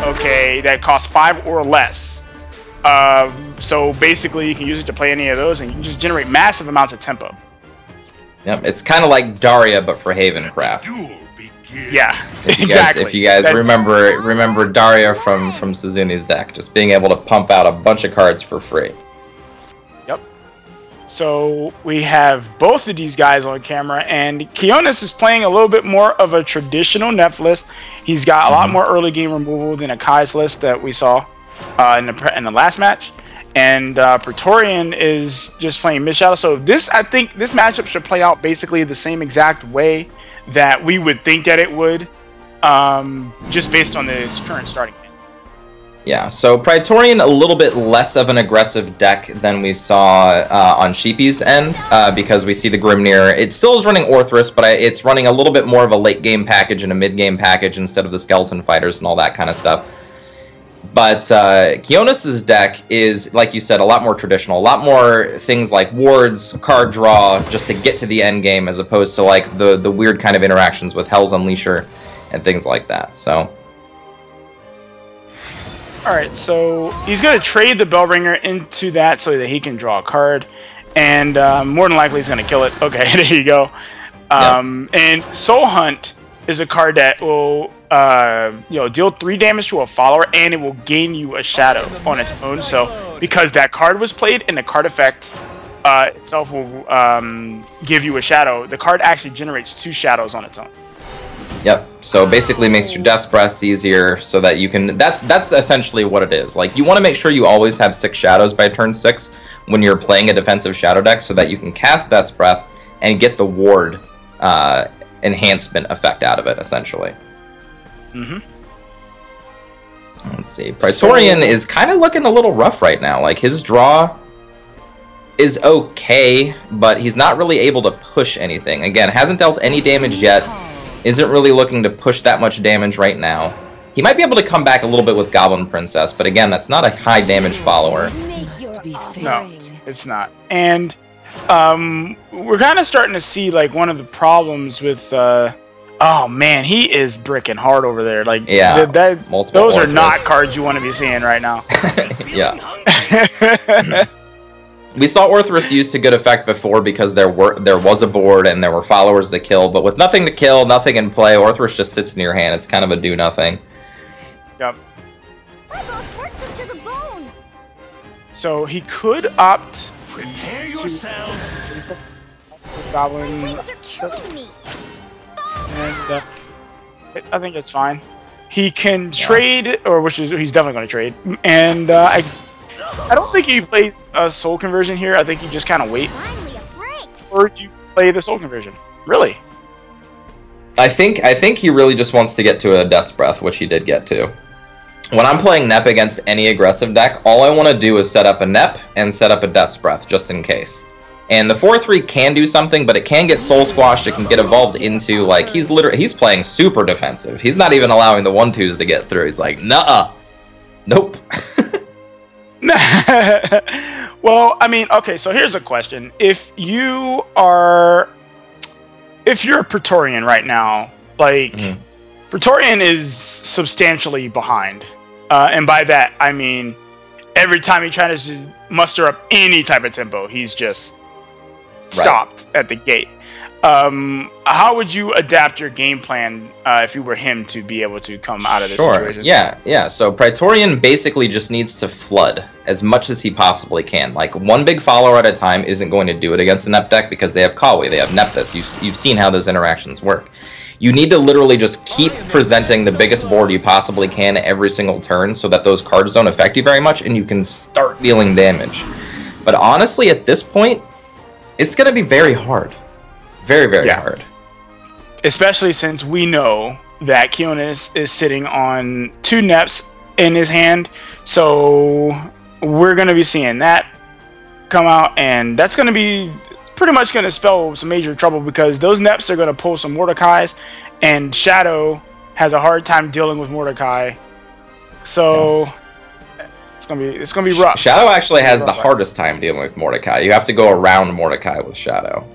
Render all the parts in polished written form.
Okay, that costs 5 or less. So basically, you can use it to play any of those, and you can just generate massive amounts of tempo. Yep, it's kind of like Daria, but for Havencraft. Yeah, exactly. If you guys remember Daria from Suzumi's deck, just being able to pump out a bunch of cards for free. Yep. So we have both of these guys on camera, and Kionys is playing a little bit more of a traditional Nef list. He's got a lot more early game removal than Akai's list that we saw in the last match. And Praetorian is just playing Mid Shadow. So I think this matchup should play out basically the same exact way that we would think that it would, just based on this current starting hand. Yeah, so Praetorian a little bit less of an aggressive deck than we saw on Sheepy's end, because we see the Grimnir. It still is running Orthrus, but it's running a little bit more of a late game package and a mid game package instead of the Skeleton Fighters and all that kind of stuff. But Kionys' deck is, like you said, a lot more traditional, a lot more things like wards, card draw, just to get to the end game, as opposed to like the weird kind of interactions with Hell's Unleasher and things like that. So, all right, so he's going to trade the Bellringer into that so that he can draw a card, and more than likely he's going to kill it. Okay, there you go. And Soul Hunt is a card that will deal 3 damage to a follower, and it will gain you a shadow on its own. So because that card was played and the card effect itself will give you a shadow, the card actually generates 2 shadows on its own. Yep. So basically makes your Death's Breaths easier so that you can... That's essentially what it is. Like, you want to make sure you always have 6 shadows by turn 6 when you're playing a defensive shadow deck so that you can cast Death's Breath and get the ward enhancement effect out of it, essentially. Let's see. Praetorian is kind of looking a little rough right now. Like, his draw is okay, but he's not really able to push anything. Again, hasn't dealt any damage yet. Isn't really looking to push that much damage right now. He might be able to come back a little bit with Goblin Princess, but again, that's not a high damage follower. No, it's not. And we're kind of starting to see like one of the problems with oh man, he is bricking hard over there. Like, yeah, those are not cards you want to be seeing right now. Yeah. We saw Orthrus used to good effect before because there was a board and there were followers to kill, but with nothing to kill, nothing in play, Orthrus just sits in your hand. It's kind of a do nothing. Yep. So he could opt Prepare yourself. This goblin. Things are killing me. And I think it's fine. He can trade, or he's definitely going to trade. And I don't think he plays a soul conversion here. I think you just kind of wait. Or do you play the soul conversion? Really? I think he really just wants to get to a Death's Breath, which he did get to. When I'm playing Nep against any aggressive deck, all I want to do is set up a Nep and set up a Death's Breath, just in case. And the 4/3 can do something, but it can get soul squashed. It can get evolved into, like, he's playing super defensive. He's not even allowing the 1/2s to get through. He's like, nuh-uh. Nope. Well, I mean, okay, so here's a question. If you're a Praetorian right now, like, Praetorian is substantially behind. And by that, I mean, every time he tries to muster up any type of tempo, he's just stopped at the gate. How would you adapt your game plan if you were him to be able to come out of this situation? Yeah. So Praetorian basically just needs to flood as much as he possibly can. Like, one big follower at a time isn't going to do it against the Nep deck because they have Kawi, they have Nepthys. You've seen how those interactions work. You need to literally just keep presenting the biggest board you possibly can every single turn so that those cards don't affect you very much and you can start dealing damage. But honestly, at this point, it's going to be very hard. Very, very hard. Especially since we know that Kionys is sitting on 2 Neps in his hand. So we're going to be seeing that come out. And that's going to be pretty much going to spell some major trouble because those Neps are going to pull some Mordecai's. And Shadow has a hard time dealing with Mordecai. So it's gonna be rough. Shadow actually has the hardest time dealing with Mordecai. You have to go around Mordecai with Shadow.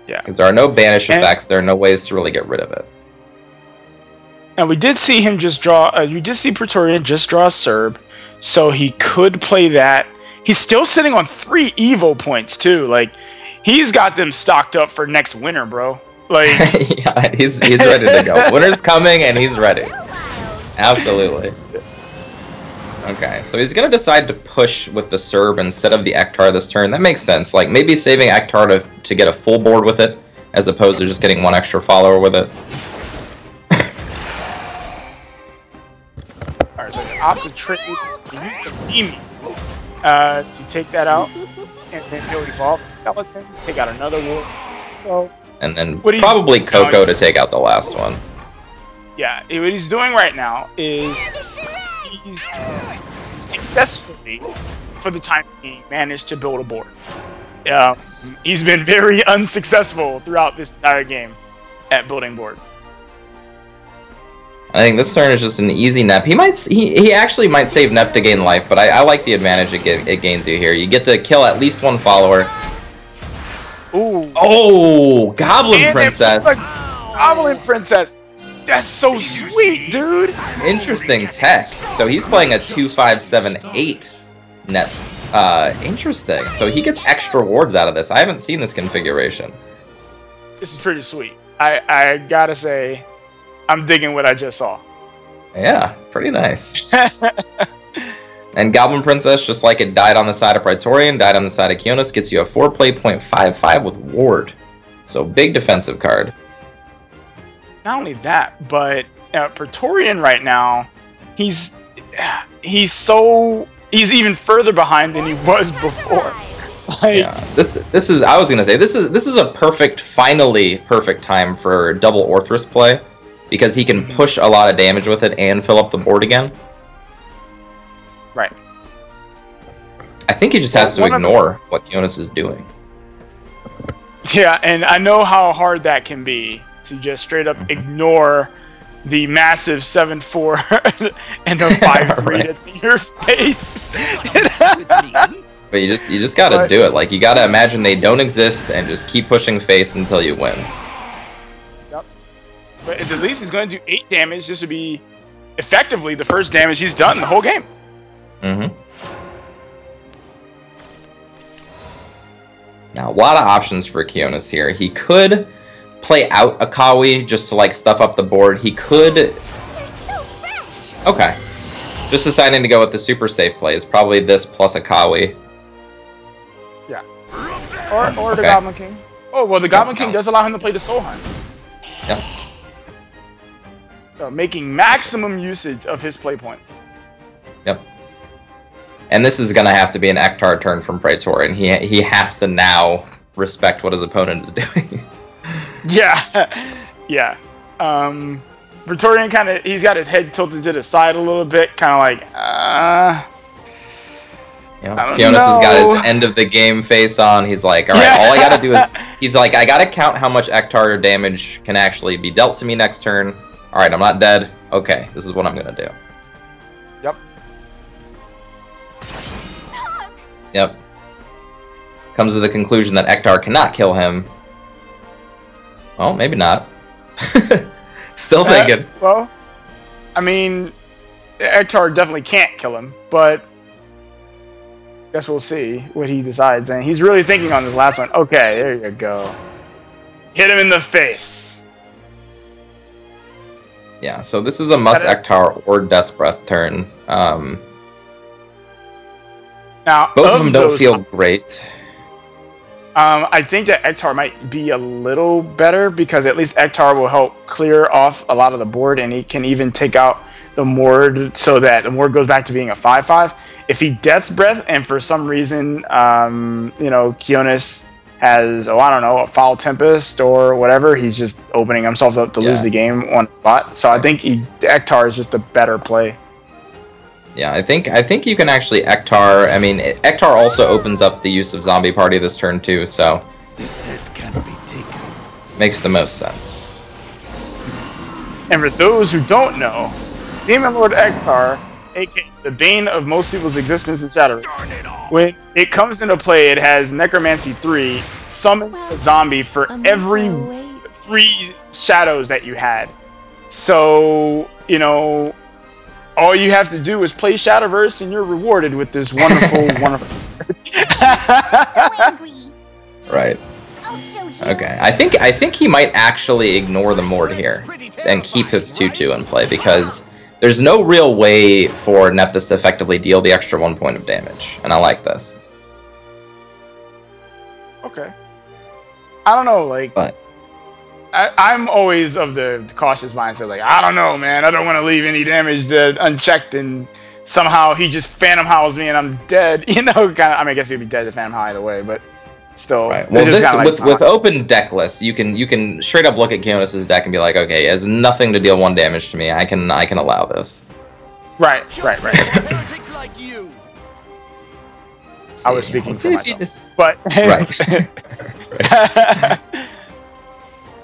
Yeah. Because there are no banish effects. There are no ways to really get rid of it. And we did see him just draw. You did see Praetorian just draw a Serb, so he could play that. He's still sitting on 3 Evo points too. Like, he's got them stocked up for next winter, bro. Like, yeah, he's ready to go. Winter's coming, and he's ready. Absolutely. Okay, so he's gonna decide to push with the Serb instead of the Ektar this turn. That makes sense. Like, maybe saving Ektar to get a full board with it, as opposed to just getting 1 extra follower with it. Alright, so they opt to trade to use the Mimi to take that out, and then he'll evolve the skeleton, take out another wolf. So, and then probably Coco to take out the last one. Yeah, what he's doing right now is he's successfully, for the time being, managed to build a board. He's been very unsuccessful throughout this entire game at building board. I think this turn is just an easy Nep. He actually might save Nep to gain life, but I like the advantage it gains you here. You get to kill at least 1 follower. Ooh. Oh, Goblin Princess. Goblin Princess. That's so sweet, dude. Interesting tech. So he's playing a 2-5-7-8 Nep. Interesting. So he gets extra wards out of this. I haven't seen this configuration. This is pretty sweet. I gotta say, I'm digging what I just saw. Yeah, pretty nice. And Goblin Princess, just like it died on the side of Praetorian, died on the side of Kionys, gets you a 4-play 0.55 with ward. So big defensive card. Not only that, but Praetorian right now, he's even further behind than he was before. Like, yeah, this is I was gonna say this is a finally perfect time for double Orthrus play, because he can push a lot of damage with it and fill up the board again. Right. I think he just has to ignore what Kionys is doing. Yeah, and I know how hard that can be to just straight up ignore the massive 7-4 and a 5-3 that's in your face. But you just gotta do it. Like, you gotta imagine they don't exist and just keep pushing face until you win. Yep. But at least he's going to do 8 damage. This would be effectively the first damage he's done the whole game. Mm-hmm. Now, a lot of options for Kionys here. He could play out Akawi just to, like, stuff up the board. He could... They're so fresh. Okay. Just deciding to go with the super safe play is probably this plus Akawi. Yeah. Or the Goblin King. Oh, well, the Goblin King does allow him to play the Soul Hunt. Yep. So, making maximum usage of his play points. Yep. And this is going to have to be an Ektar turn from Praetorian. He has to now respect what his opponent is doing. Yeah. Yeah. Praetorian he's got his head tilted to the side a little bit, kind of like, Kionys has got his end of the game face on. He's like, alright, all I gotta do is, he's like, I gotta count how much Ektar damage can actually be dealt to me next turn. Alright, I'm not dead. Okay, this is what I'm gonna do. Yep. Yep. Comes to the conclusion that Ektar cannot kill him. Well, maybe not. Still thinking. Well, I mean, Ektar definitely can't kill him, but guess we'll see what he decides. And he's really thinking on this last one. Okay, there you go. Hit him in the face. Yeah, so this is a must Ektar or Death's Breath turn. Now, both of them don't feel great. I think that Ektar might be a little better because at least Ektar will help clear off a lot of the board, and he can even take out the Mord so that the Mord goes back to being a 5-5. If he Death's Breath and for some reason, Kionys has, I don't know, a Foul Tempest or whatever, he's just opening himself up to lose the game on the spot. So I think Ektar is just a better play. Yeah, I think you can actually Ektar. I mean, Ektar also opens up the use of Zombie Party this turn too, so this head can be taken. Makes the most sense. And for those who don't know, Demon Lord Ektar aka the bane of most people's existence in Shadowverse. When it comes into play, it has Necromancy 3, summons a zombie for every 3 shadows that you had. So, you know, all you have to do is play Shadowverse and you're rewarded with this wonderful, wonderful... Right. Okay, I think he might actually ignore the Mord here and keep his 2/2 in play, because there's no real way for Nephthys to effectively deal the extra 1 point of damage, and I like this. Okay. I don't know, like... But I'm always of the cautious mindset, like, I don't know, man. I don't want to leave any damage unchecked, and somehow he just Phantom Howls me and I'm dead. You know, kind of. I mean, I guess he'd be dead to Phantom Howl either way, but still. Right. Well, this, like with open deck lists, you can straight up look at Kionys' deck and be like, okay, it has nothing to deal 1 damage to me. I can allow this. Right. I was speaking for myself, but right.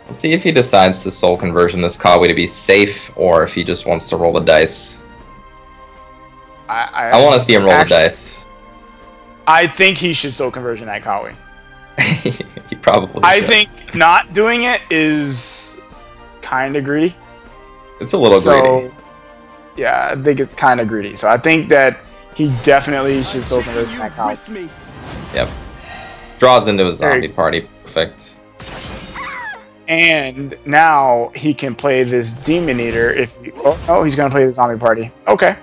Let's see if he decides to soul conversion this Kawi to be safe, or if he just wants to roll the dice. I want to see him roll the dice. I think he should soul conversion at Kawi. He probably should. I think not doing it is kind of greedy. It's a little greedy. Yeah, I think it's kind of greedy. So I think that he definitely should soul conversion at Kawi. Yep. Draws into a zombie party. Perfect. And now he can play this Demon Eater if he, oh, he's going to play the zombie party. Okay.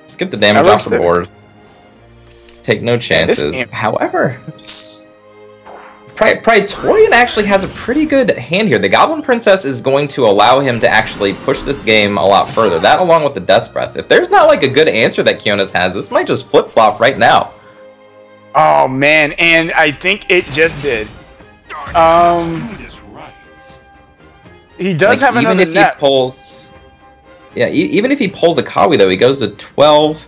Just get the damage off the board. Take no chances. However, Praetorian actually has a pretty good hand here. The Goblin Princess is going to allow him to actually push this game a lot further. That along with the Death's Breath. If there's not like a good answer that Kionys has, this might just flip-flop right now. Oh, man. And I think it just did. He does have another even if he pulls, yeah, even if he pulls a Kawi though, he goes to 12,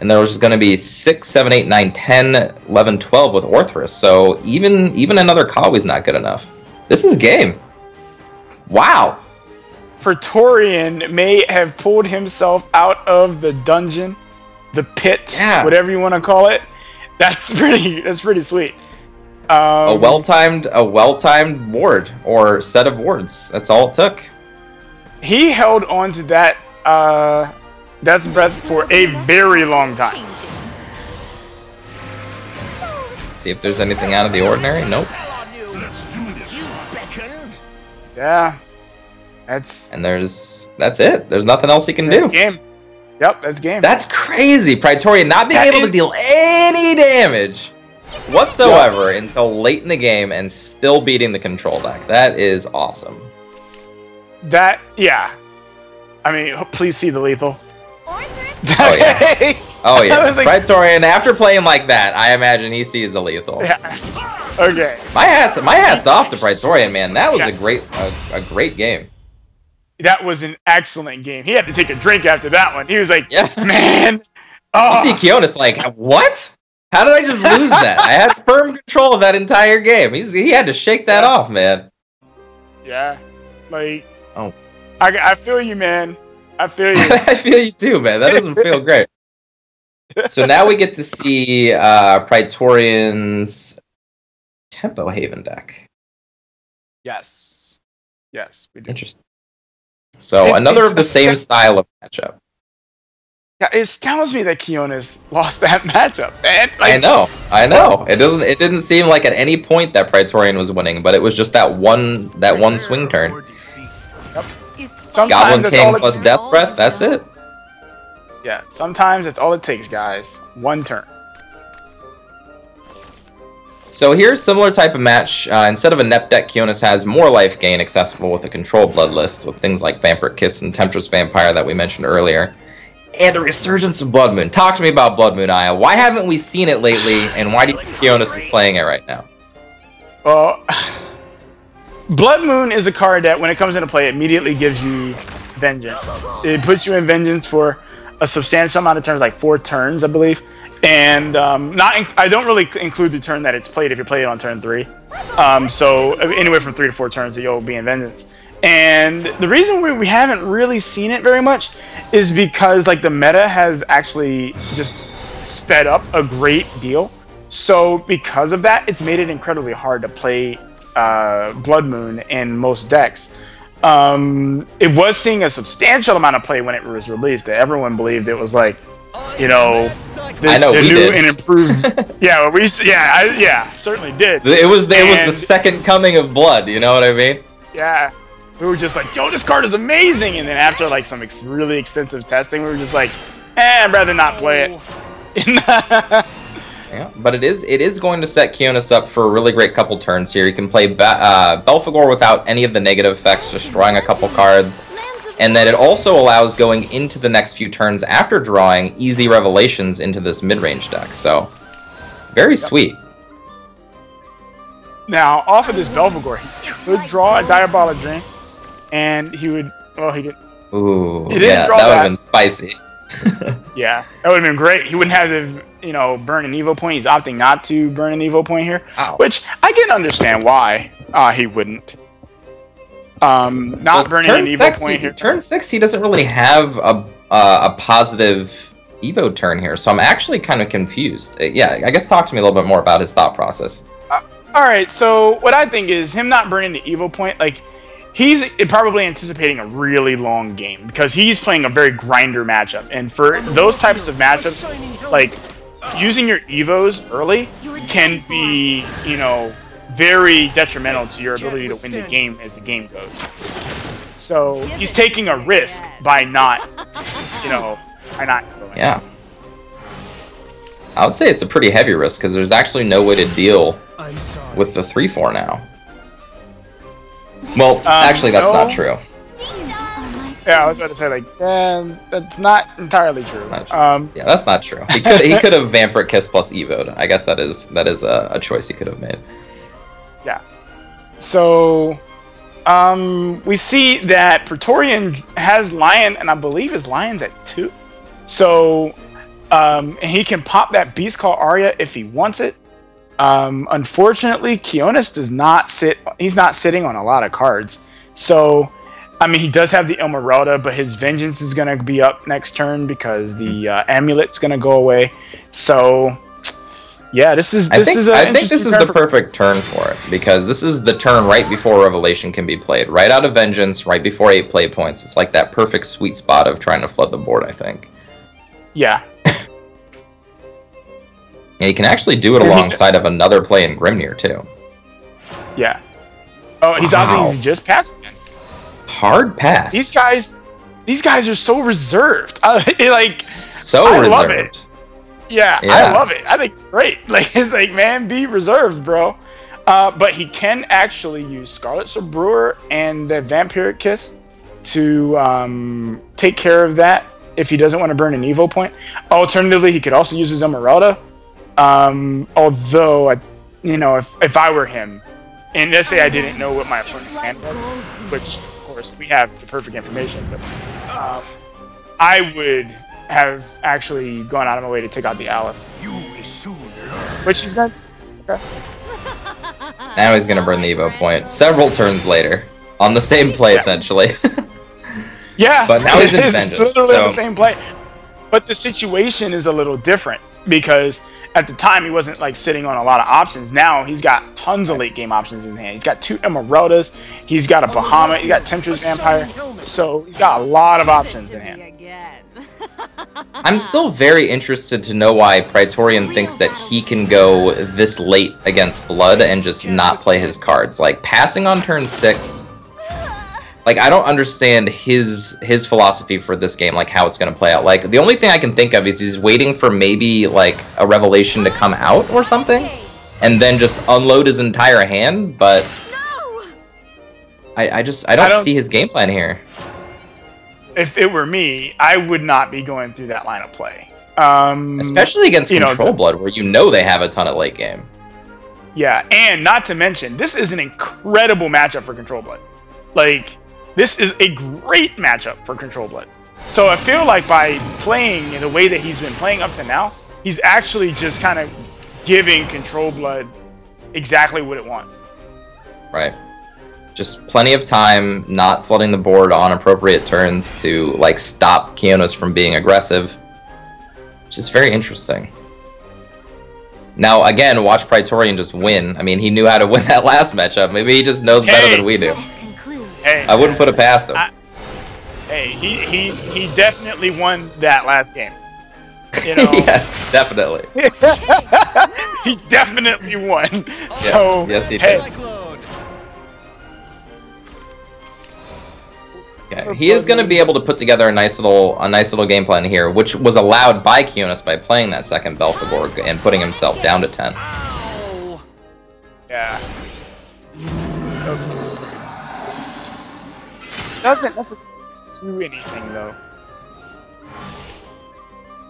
and there's going to be 6, 7, 8, 9, 10, 11, 12 with Orthrus. So even another Kawi's not good enough. This is game. Wow. Praetorian may have pulled himself out of the dungeon, the pit, whatever you want to call it. That's pretty sweet. A well-timed ward or set of wards. That's all it took. He held on to that Death's Breath for a very long time. Let's see if there's anything out of the ordinary. Nope. Yeah. That's it. There's nothing else he can do. That's game. Yep, that's game. That's crazy. Praetorian not being able to deal any damage whatsoever until late in the game and still beating the control deck. That is awesome. Yeah. I mean, please see the lethal. Oh yeah. Oh yeah. Like, Praetorian, after playing like that, I imagine he sees the lethal. Yeah. Okay. My hat's off to Praetorian, man. That was a great game. That was an excellent game. He had to take a drink after that one. He was like, man. Oh. You see Kionys like, what? How did I just lose that? I had firm control of that entire game. He had to shake that off, man. Yeah. Like, I feel you, man. I feel you. I feel you too, man. That doesn't feel great. So now we get to see Praetorian's Tempo Haven deck. Yes. Yes, we do. Interesting. So another of the same style of matchup. Yeah, it astounds me that Kionys lost that matchup, man. Like, I know. It didn't seem like at any point that Praetorian was winning, but it was just that one swing turn. Yep. Goblin King plus Death's Breath, that's it. Yeah, sometimes that's all it takes, guys. One turn. So here's similar type of match. Instead of a Nep deck, Kionys has more life gain accessible with a control blood list with things like Vampiric Kiss and Temptress Vampire that we mentioned earlier. And a resurgence of Blood Moon. Talk to me about Blood Moon, Aya. Why haven't we seen it lately, and why do you think Kionys is playing it right now? Blood Moon is a card that, when it comes into play, immediately gives you Vengeance. It puts you in Vengeance for a substantial amount of turns, like 4 turns, I believe. And I don't really include the turn that it's played if you play it on turn 3. So anywhere from 3 to 4 turns, you'll be in Vengeance. And the reason we haven't really seen it very much is because like the meta has actually just sped up a great deal. So because of that, it's made it incredibly hard to play Blood Moon in most decks. It was seeing a substantial amount of play when it was released. Everyone believed it was like, you know, the new and improved. Yeah, certainly did. It was the second coming of Blood. You know what I mean? Yeah. We were just like, yo, this card is amazing. And then after like some really extensive testing, we were just like, I'd rather not play it. Yeah, but it is going to set Kionys up for a really great couple turns here. You can play Belphegor without any of the negative effects, just drawing a couple cards. And then it also allows going into the next few turns after drawing easy revelations into this mid-range deck. So, very sweet. Now, off of this Belphegor, he could draw a Diabolic Dream. And he would, well, he didn't. Ooh, he didn't draw that would have been spicy. Yeah, that would have been great. He wouldn't have to, you know, burn an Evo point. He's opting not to burn an Evo point here, which I can understand why he wouldn't. Not burning an Evo point here. Turn 6, he doesn't really have a positive Evo turn here, so I'm actually kind of confused. Yeah, I guess talk to me a little bit more about his thought process. All right, so what I think is him not burning the Evo point, like, he's probably anticipating a really long game because he's playing a very grinder matchup. And for those types of matchups, like, using your Evos early can be, you know, very detrimental to your ability to win the game as the game goes. So he's taking a risk by not, you know, going. Yeah. I would say it's a pretty heavy risk because there's actually no way to deal with the 3/4 now. Well, actually, that's not true. Yeah, I was about to say, like, that's not entirely true. That's not true. Yeah, that's not true. He could have Vampiric Kiss plus Evo'd. I guess that is a choice he could have made. Yeah. So, we see that Praetorian has Lion, and I believe his Lion's at 2. So, and he can pop that Beast Call Arya if he wants it. Unfortunately, Kionys does not sit. He's not sitting on a lot of cards. So, I mean, he does have the Ilmarelda, but his Vengeance is going to be up next turn because the Amulet's going to go away. So, yeah, this is I think this is the perfect turn for it because this is the turn right before Revelation can be played. Right out of Vengeance, right before 8 play points. It's like that perfect sweet spot of trying to flood the board, I think. Yeah. And you can actually do it alongside of another play in Grimnir, too. Yeah. Oh, he's opting to just pass again. Hard pass. These guys are so reserved. Like, so I reserved. love it. Yeah, I love it. I think it's great. Like, it's like, man, be reserved, bro. But he can actually use Scarlet Brewer and the Vampiric Kiss to take care of that if he doesn't want to burn an Evo point. Alternatively, he could also use his Ilmarelda. Although, you know, if I were him, and let's say I didn't know what my opponent's hand was, which, of course, we have the perfect information, but I would have actually gone out of my way to take out the Alice. Which he's going to... Okay. Now he's going to burn the Evo point several turns later, on the same play, essentially. Yeah, but now he's in it's Vengeance, literally the same play. But the situation is a little different, because at the time he wasn't like sitting on a lot of options. Now he's got tons of late game options in hand. He's got 2 Ilmareldas, he's got a Bahamut, he's got Temptress Vampire, so he's got a lot of options in hand. I'm still very interested to know why Praetorian thinks that he can go this late against Blood and just not play his cards. Like, passing on turn 6... Like, I don't understand his philosophy for this game, like, how it's going to play out. Like, the only thing I can think of is he's waiting for maybe, like, a Revelation to come out or something, and then just unload his entire hand, but... I don't see his game plan here. If it were me, I would not be going through that line of play. Especially against Control Blood, where you know they have a ton of late game. Yeah, and not to mention, this is an incredible matchup for Control Blood. Like... This is a great matchup for Control Blood. So I feel like by playing the way that he's been playing up to now, he's actually just kind of giving Control Blood exactly what it wants. Right. Just plenty of time, not flooding the board on appropriate turns to like stop Kionys from being aggressive. Just very interesting. Now again, watch Praetorian just win. I mean, he knew how to win that last matchup. Maybe he just knows better than we do. Hey, I wouldn't put it past him. Hey, he definitely won that last game. You know? Yes, definitely. He definitely won. So yes, he hey, did. Okay. He is going to be able to put together a nice little game plan here, which was allowed by Kionys by playing that second Belphegor and putting himself down to 10. Yeah. Doesn't do anything though.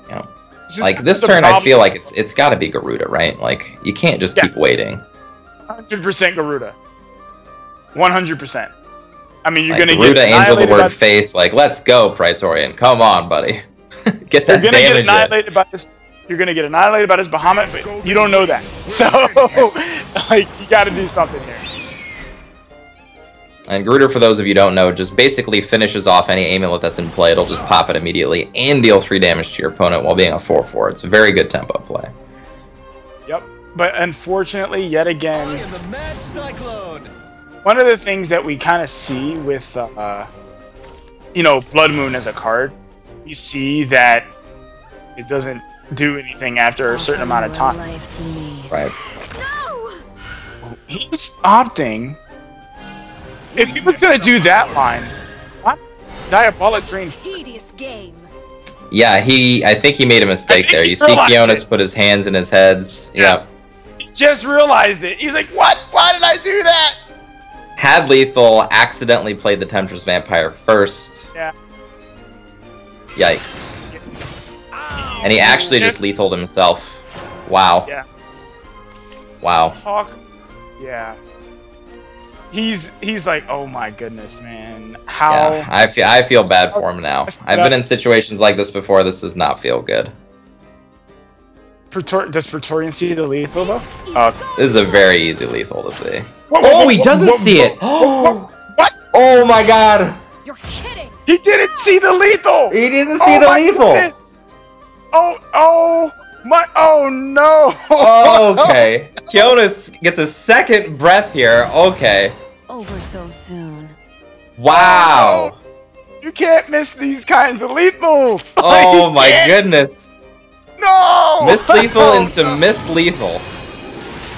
Yeah. Like this turn, I feel like it's got to be Garuda, right? Like you can't just keep waiting. 100% Garuda. 100%. I mean, you're like, gonna Garuda, get Angel the Word Face. Like, let's go, Praetorian. Come on, buddy. Get that damage in. You're gonna get annihilated by this Bahamut, but you don't know that. So, like, you got to do something here. And Garuda, for those of you who don't know, just basically finishes off any amulet that's in play. It'll just pop it immediately and deal 3 damage to your opponent while being a 4/4. It's a very good tempo play. Yep. But unfortunately, yet again, one of the things that we kind of see with, you know, Blood Moon as a card, you see that it doesn't do anything after a certain amount of time. Right. He's opting. If he was gonna do that line, what? Diabolic Dream. Yeah, I think he made a mistake there. You see Kionys put his hands in his heads. Yeah. He just realized it. He's like, what? Why did I do that? Had Lethal accidentally played the Temptress Vampire first. Yeah. Yikes. And he actually just lethaled himself. Wow. Yeah. Wow. Yeah. He's like, oh my goodness, man. How? Yeah, I feel bad for him now. I've been in situations like this before. This does not feel good. Does Praetorian see the lethal though? This is a very easy lethal to see. Whoa, he doesn't see it. What? Oh my god. You're kidding. He didn't see the lethal. He didn't see the lethal. Goodness. Oh no. Okay. Kionys gets a second breath here. Okay. Over so soon. Wow. You can't miss these kinds of lethals. Oh my goodness. No. Miss lethal into miss lethal.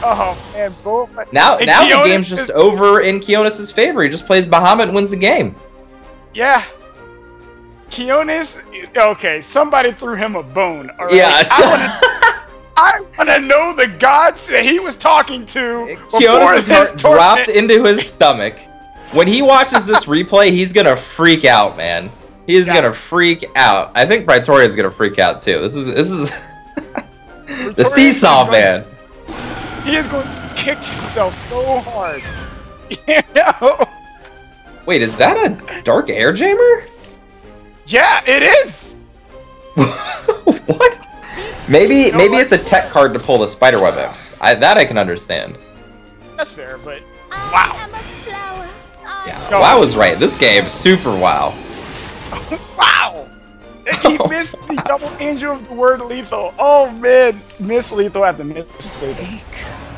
Oh man, both. Now the game's just over in Kionys' favor. He just plays Bahamut and wins the game. Yeah. Kionys, okay, somebody threw him a bone. All right? Yeah. I want to know the gods that he was talking to. Kionys' heart dropped into his stomach. When he watches this replay, he's gonna freak out, man. He's gonna freak out. I think Praetorian's gonna freak out too. This is the seesaw, man. He is going to kick himself so hard. You know? Wait, is that a Dark Air Jammer? Yeah, it is. What? Maybe it's a tech card to pull the Spiderweb X. That I can understand. That's fair, but wow. Yeah, WoW was right. This game, super WoW. Wow. He missed the double angel of the word lethal. Oh man, miss lethal after miss lethal.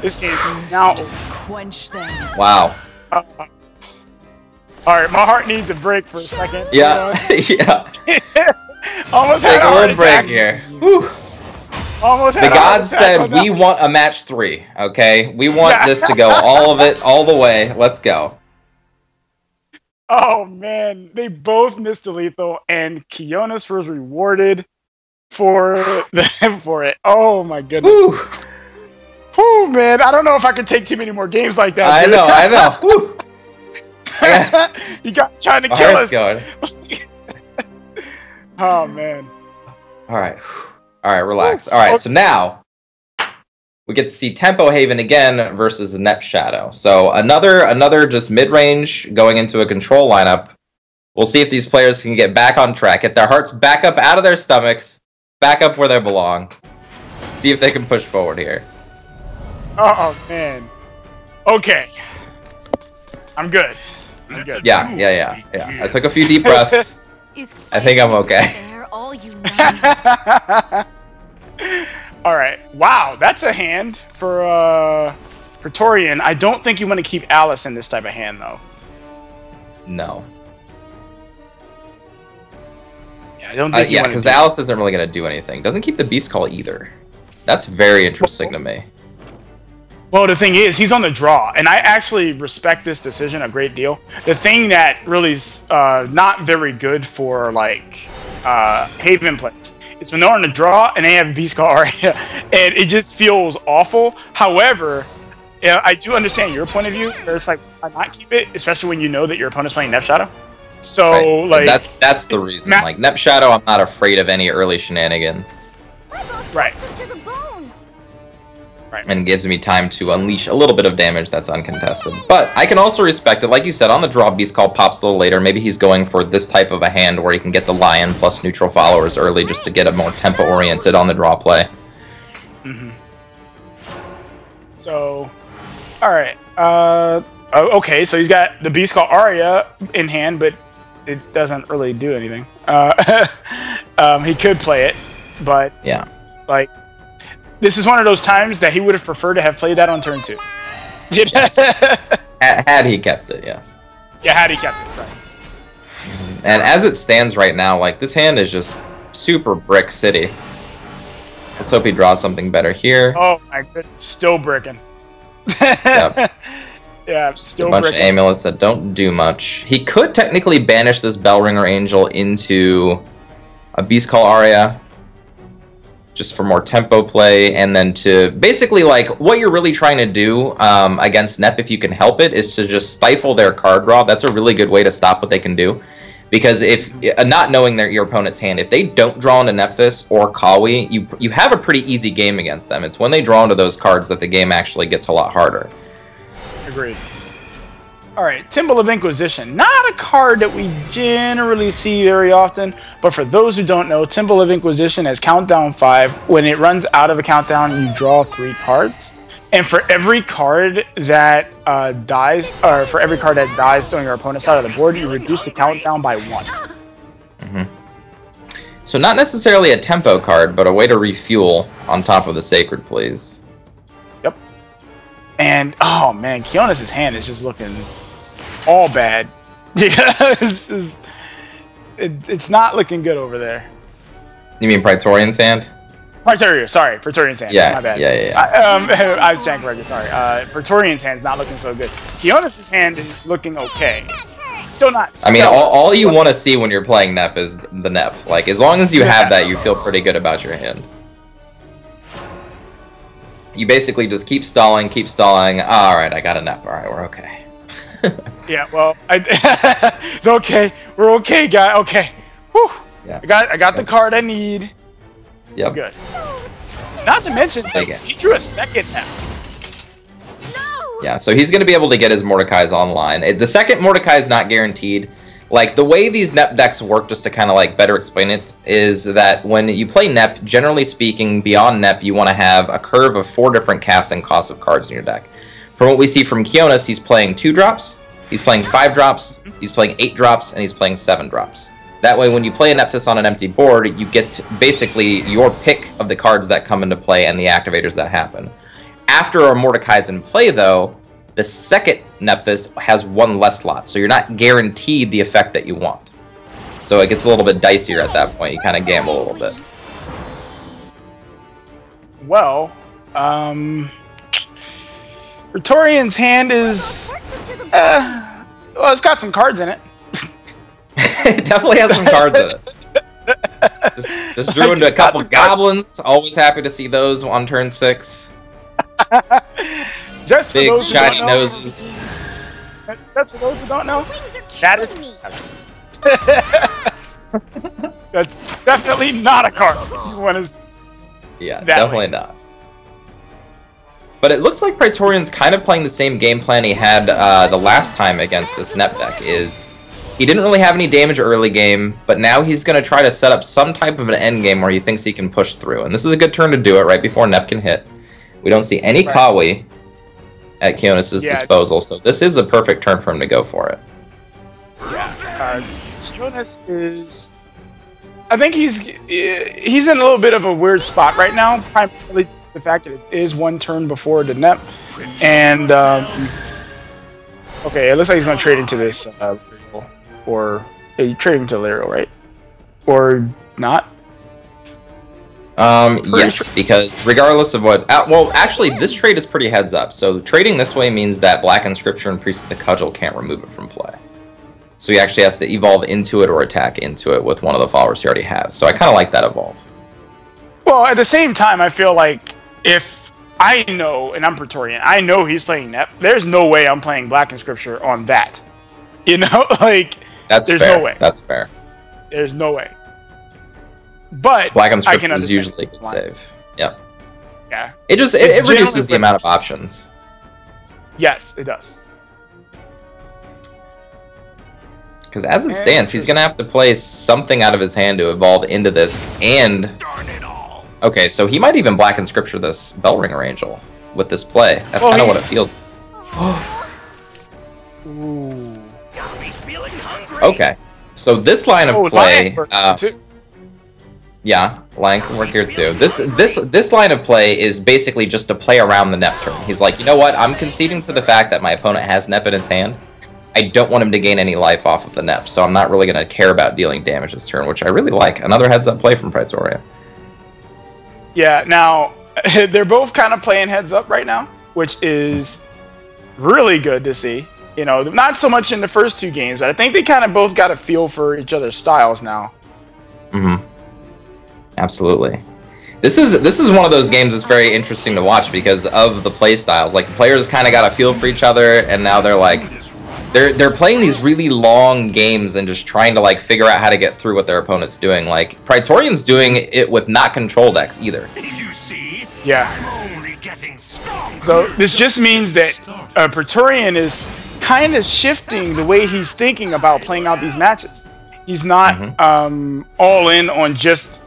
This game is now quench them. Wow. Alright, my heart needs a break for a second. Yeah, yeah. Almost had a heart attack. Break here. Whew. Almost had the gods said we want a match 3, okay? We want this to go all the way. Let's go. Oh man, they both missed the lethal, and Kionys was rewarded for it. Oh my goodness. Whew, man, I don't know if I could take too many more games like that. I know. You guys trying to kill us. Oh man. All right, relax. All right, so now we get to see Tempo Haven again versus Net Shadow. So another just mid-range going into a control lineup. We'll see if these players can get back on track, get their hearts back up out of their stomachs, back up where they belong. See if they can push forward here. Oh man. Okay. I'm good. I'm good. Yeah. I took a few deep breaths. I think I'm okay. All you know. All right. Wow, that's a hand for Praetorian. I don't think you want to keep Alice in this type of hand, though. No. Yeah, I don't think. Yeah, because Alice isn't really going to do anything. Doesn't keep the Beast Call either. That's very interesting to me. Well, the thing is, he's on the draw, and I actually respect this decision a great deal. The thing that really is not very good for, like, Haven players is when they're on the draw and they have Beast Call Aria, and it just feels awful. However, I do understand your point of view, where it's like, why not keep it, especially when you know that your opponent's playing Nep Shadow. So, right. Like... That's the reason. Like, Nep Shadow, I'm not afraid of any early shenanigans. Right. And gives me time to unleash a little bit of damage that's uncontested. But I can also respect it. Like you said, on the draw, Beast Call pops a little later. Maybe he's going for this type of a hand where he can get the Lion plus neutral followers early just to get it more tempo-oriented on the draw play. Mm-hmm. So, alright. Okay, so he's got the Beast Call Aria in hand, but it doesn't really do anything. He could play it, but... Yeah. Like... This is one of those times that he would have preferred to have played that on turn 2. Yes. Had he kept it, yes. Yeah, had he kept it, right. And as it stands right now, like, this hand is just super brick city. Let's hope he draws something better here. Oh my goodness, still bricking. Yep. Yeah, still a bunch bricking. of amulets that don't do much. He could technically banish this Bellringer Angel into a Beast Call Aria, just for more tempo play, and then to basically, like, what you're really trying to do against Nep, if you can help it, is to just stifle their card draw. That's a really good way to stop what they can do. Because if, not knowing your opponent's hand, if they don't draw into Nephthys or Kawi, you have a pretty easy game against them. It's when they draw into those cards that the game actually gets a lot harder. Agreed. Alright, Timble of Inquisition. Not a card that we generally see very often, but for those who don't know, Timble of Inquisition has countdown 5. When it runs out of a countdown, you draw 3 cards. And for every card that dies, or for every card that dies during your opponent's side of the board, you reduce the countdown by 1. Mm-hmm. So not necessarily a tempo card, but a way to refuel on top of the Sacred Plays. Yep. And, oh man, Kionys' hand is just looking... all bad. It's not looking good over there. You mean Praetorian's hand? Praetorian, sorry, Praetorian's hand. Yeah, my bad. yeah. I was saying correctly. Sorry. Praetorian's hand's not looking so good. Kionys' hand is looking okay. Still not. I mean, all you want to see when you're playing Nep is the Nep. Like, as long as you have that, you feel pretty good about your hand. You basically just keep stalling, keep stalling. All right, I got a Nep. All right, we're okay. Yeah, well, it's okay. We're okay, guy. Okay. Whew. Yeah. I got the card I need. Yep. We're good. Not to mention, he drew a second now. Yeah, so he's going to be able to get his Mordecai's online. The second Mordecai is not guaranteed. Like, the way these Nep decks work, just to kind of, like, better explain it, is that when you play Nep, generally speaking, beyond Nep, you want to have a curve of 4 different casting costs of cards in your deck. From what we see from Kionys, he's playing 2 drops, he's playing 5 drops, he's playing 8 drops, and he's playing 7 drops. That way, when you play a Nephthys on an empty board, you get basically your pick of the cards that come into play and the activators that happen. After a Mordecai's in play, though, the second Nephthys has 1 less slot, so you're not guaranteed the effect that you want. So it gets a little bit dicier at that point. You kind of gamble a little bit. Well, Praetorian's hand is... well, it's got some cards in it. It definitely has some cards in it. Just drew into a couple goblins. Always happy to see those on turn 6. Just for big those shiny who don't know, noses. Just for those who don't know, that is... That's definitely not a card. You want to... Yeah, definitely not. But it looks like Praetorian's kind of playing the same game plan he had the last time against this Nep deck. He didn't really have any damage early game, but now he's going to try to set up some type of an end game where he thinks he can push through. And this is a good turn to do it right before Nep can hit. We don't see any Kawi. at Kionys' Yeah. disposal, so this is a perfect turn for him to go for it. Yeah. Kionys is... I think he's in a little bit of a weird spot right now, primarily the fact that it is one turn before the NEP. And, okay, it looks like he's going to trade into this, or... He's trading to Lyrio, right? Or not? Yes, because regardless of what... well, actually, this trade is pretty heads up. So trading this way means that Black Inscripture and Priest of the Cudgel can't remove it from play. So he actually has to evolve into it or attack into it with one of the followers he already has. So I kind of like that evolve. Well, at the same time, I feel like if I know, and I'm Praetorian, I know he's playing NEP, there's no way I'm playing Black Inscripture on that. You know? Like... There's fair. No way. That's fair. There's no way. But Black Inscription is usually a good save. Yep. Yeah. It reduces the amount of options. Yes, it does. Because as it stands, he's going to have to play something out of his hand to evolve into this. And okay, so he might even Black Inscripture this Bellringer Angel with this play. That's kind of what it feels like. Ooh. Okay, so this line of play, yeah, Lion can work here too. This line of play is basically just to play around the NEP turn. He's like, you know what? I'm conceding to the fact that my opponent has NEP in his hand. I don't want him to gain any life off of the NEP, so I'm not really going to care about dealing damage this turn, which I really like. Another heads-up play from Praetorian. Yeah, now they're both kind of playing heads-up right now, which is really good to see. You know, not so much in the first two games, but I think they kind of both got a feel for each other's styles now. Mm-hmm. Absolutely. This is one of those games that's very interesting to watch because of the play styles. Like, the players kind of got a feel for each other, and now they're like, they're playing these really long games and just trying to like figure out how to get through what their opponent's doing. Like, Praetorian's doing it with not control decks either. You see? Yeah. I'm only getting stronger. So this just means that Praetorian is kind of shifting the way he's thinking about playing out these matches. He's not all in on just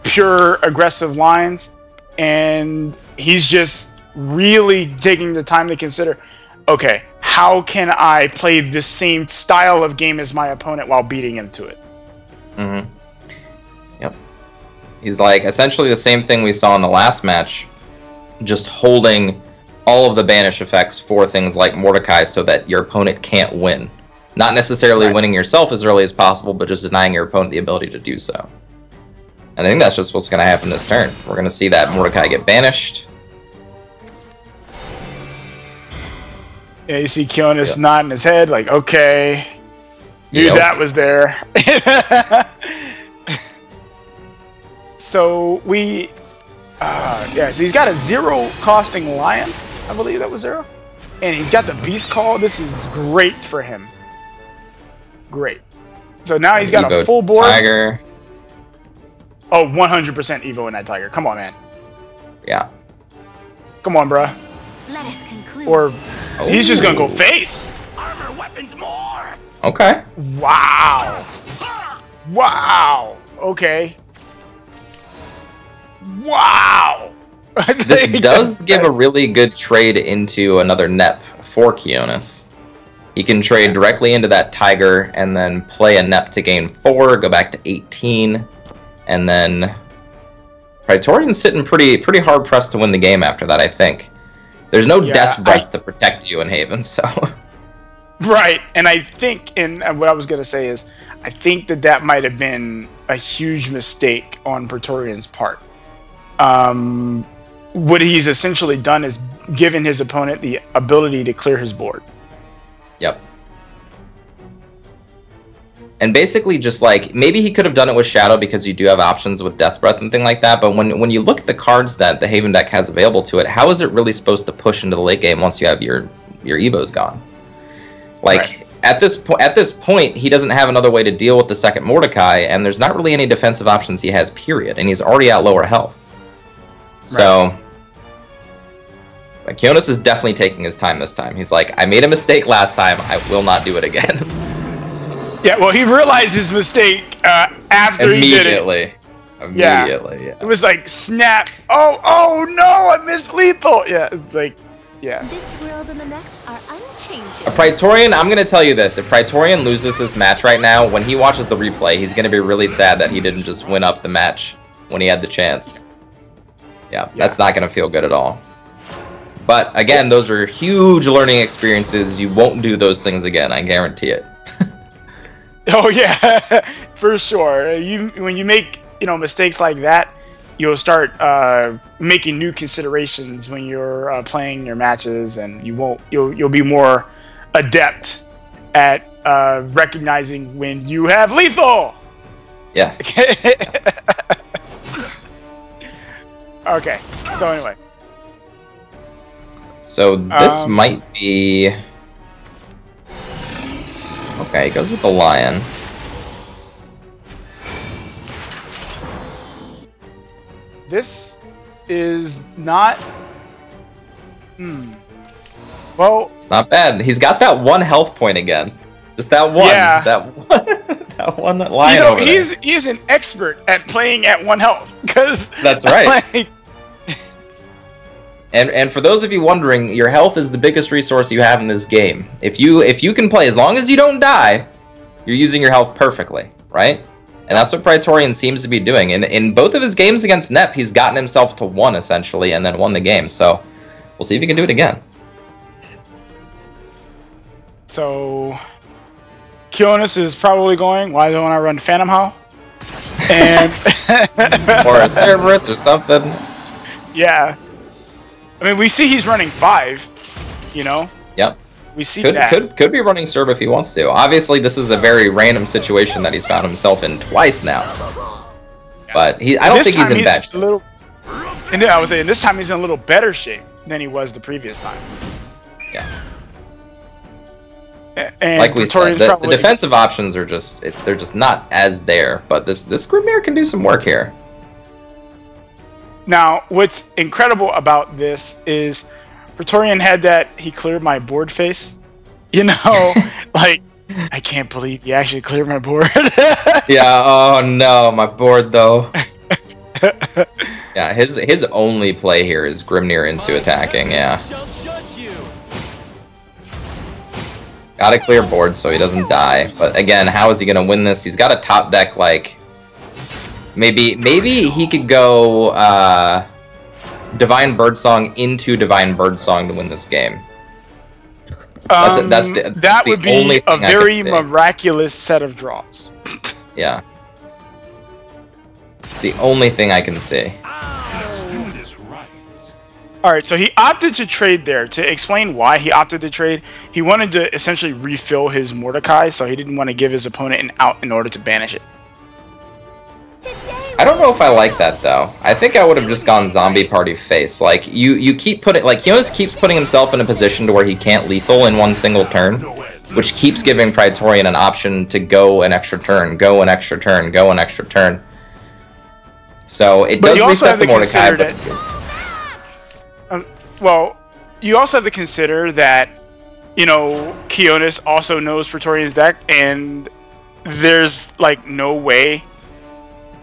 pure aggressive lines, and he's just really taking the time to consider, okay, how can I play the same style of game as my opponent while beating him to it? Yep. He's like essentially the same thing we saw in the last match, just holding all of the banish effects for things like Mordecai so that your opponent can't win. Not necessarily winning yourself as early as possible, but just denying your opponent the ability to do so. And I think that's just what's going to happen this turn. We're going to see that Mordecai get banished. Yeah, you see Kionys nodding his head like, okay, knew that was there. So we, yeah, so he's got a 0 costing Lion. I believe that was 0. And he's got the Beast Call. This is great for him. Great. So now he's got Evo a full board. Tiger. Oh, 100% Evo in that Tiger. Come on, man. Yeah. Come on, bruh. Let us conclude. Or he's just going to go face. Armor weapons more. Okay. Wow. Wow. Okay. Wow. This does give a really good trade into another NEP for Kionys. He can trade directly into that Tiger and then play a NEP to gain 4, go back to 18, and then Praetorian's sitting pretty hard pressed to win the game after that, I think. There's no Death's Breath to protect you in Haven, so... Right, and I think, and what I was going to say is, I think that might have been a huge mistake on Praetorian's part. What he's essentially done is given his opponent the ability to clear his board. Yep. And basically just like, maybe he could have done it with Shadow because you do have options with Death's Breath and thing like that, but when you look at the cards that the Haven deck has available to it, how is it really supposed to push into the late game once you have your Evos gone? Like, at this point, he doesn't have another way to deal with the second Mordecai, and there's not really any defensive options he has, period, and he's already at lower health. So, Kionys is definitely taking his time this time. He's like, I made a mistake last time, I will not do it again. Yeah, well, he realized his mistake after he did it. Immediately, yeah. It was like, snap, oh no, I missed lethal. Yeah, it's like, Yeah. This world and the next are unchanging. Praetorian, I'm going to tell you this. If Praetorian loses this match right now, when he watches the replay, he's going to be really sad that he didn't just win up the match when he had the chance. Yeah, that's not going to feel good at all. But, again, those are huge learning experiences. You won't do those things again, I guarantee it. Oh, yeah, for sure. When you make, mistakes like that, you'll start making new considerations when you're playing your matches, and you'll be more adept at recognizing when you have lethal. Yes. Yes. Okay. So anyway. So this might be. Okay, he goes with the lion. This is not. Well, it's not bad. He's got that one health point again. Just that one. Yeah. That one lion. He's an expert at playing at 1 health because that's right. And for those of you wondering, your health is the biggest resource you have in this game. If you can play, as long as you don't die, you're using your health perfectly, right? And that's what Praetorian seems to be doing. In both of his games against Nep, he's gotten himself to 1, essentially, and then won the game. So we'll see if he can do it again. So Kionys is probably going, why don't I run Phantom Howl? And or a Cerberus or something. Yeah. I mean, we see he's running 5, Yep. We see that. Could be running Serb if he wants to. Obviously, this is a very random situation that he's found himself in twice now. But I don't think he's in bad shape. And I was saying, this time he's in a little better shape than he was the previous time. Yeah. And like we said, the defensive options are they're just not as there. But this Grimnir can do some work here. Now, what's incredible about this is Praetorian had that he cleared my board face. Like, I can't believe he actually cleared my board. Yeah, oh no, my board though. Yeah, his only play here is Grimnir into attacking, yeah. Gotta clear board so he doesn't die. But again, how is he gonna win this? He's got a top deck like maybe he could go Divine Birdsong into Divine Birdsong to win this game. That would be a very miraculous set of draws. Yeah. It's the only thing I can see. Alright, so he opted to trade there. To explain why he opted to trade, he wanted to essentially refill his Mordecai, so he didn't want to give his opponent an out in order to banish it. I don't know if I like that though. I think I would have just gone zombie party face. Like you keep putting Kionys keeps putting himself in a position to where he can't lethal in one single turn, which keeps giving Praetorian an option to go an extra turn, go an extra turn, go an extra turn. So it does reset the Mordecai. Well, you also have to consider that Kionys also knows Praetorian's deck, and there's like no way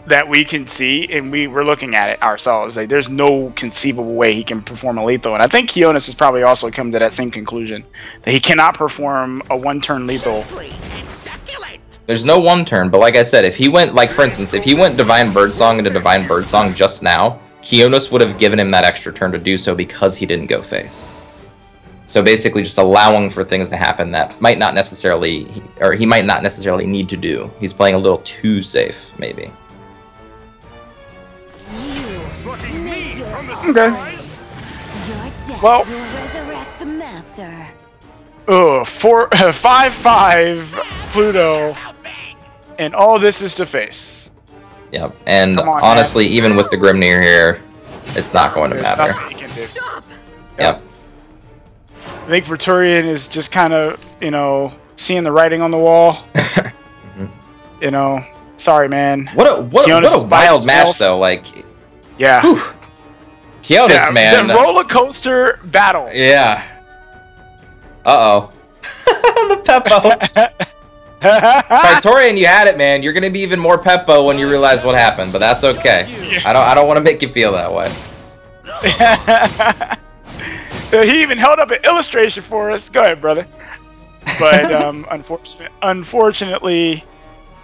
that we can see, and we're looking at it ourselves. Like, there's no conceivable way he can perform a lethal, and I think Kionys has probably also come to that same conclusion that he cannot perform a 1-turn lethal. There's no 1-turn, but like I said, if he went, like for instance, if he went Divine Birdsong into Divine Birdsong just now, Kionys would have given him that extra turn to do so because he didn't go face. So basically, just allowing for things to happen that might not necessarily, or he might not necessarily need to do. He's playing a little too safe, maybe. Okay. Well, 5/5 Pluto, and all this is to face. Yep, and honestly, man, even with the Grimnir here, it's not going to matter. Nothing he can do. Yep. I think Praetorian is just kind of, seeing the writing on the wall. Sorry, man. What a wild match, though. Like, yeah. Whew. Kionys, man. The roller coaster battle. Yeah. The Peppo. Praetorian, you had it, man. You're gonna be even more Peppo when you realize what happened, but that's okay. I don't want to make you feel that way. He even held up an illustration for us. Go ahead, brother. But unfortunately,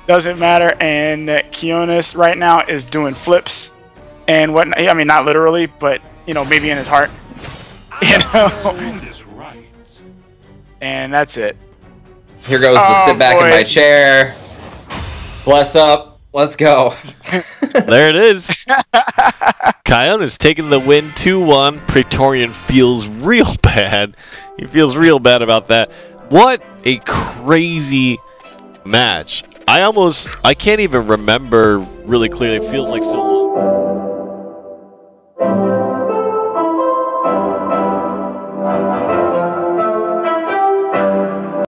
doesn't matter. And Kionys right now is doing flips and whatnot. I mean, not literally, but you know, maybe in his heart. You know. And that's it. Here goes the sit back in my chair. Bless up. Let's go. There it is. Kionys taking the win 2-1. Praetorian feels real bad. He feels real bad about that. What a crazy match. I can't even remember really clearly. It feels like so long.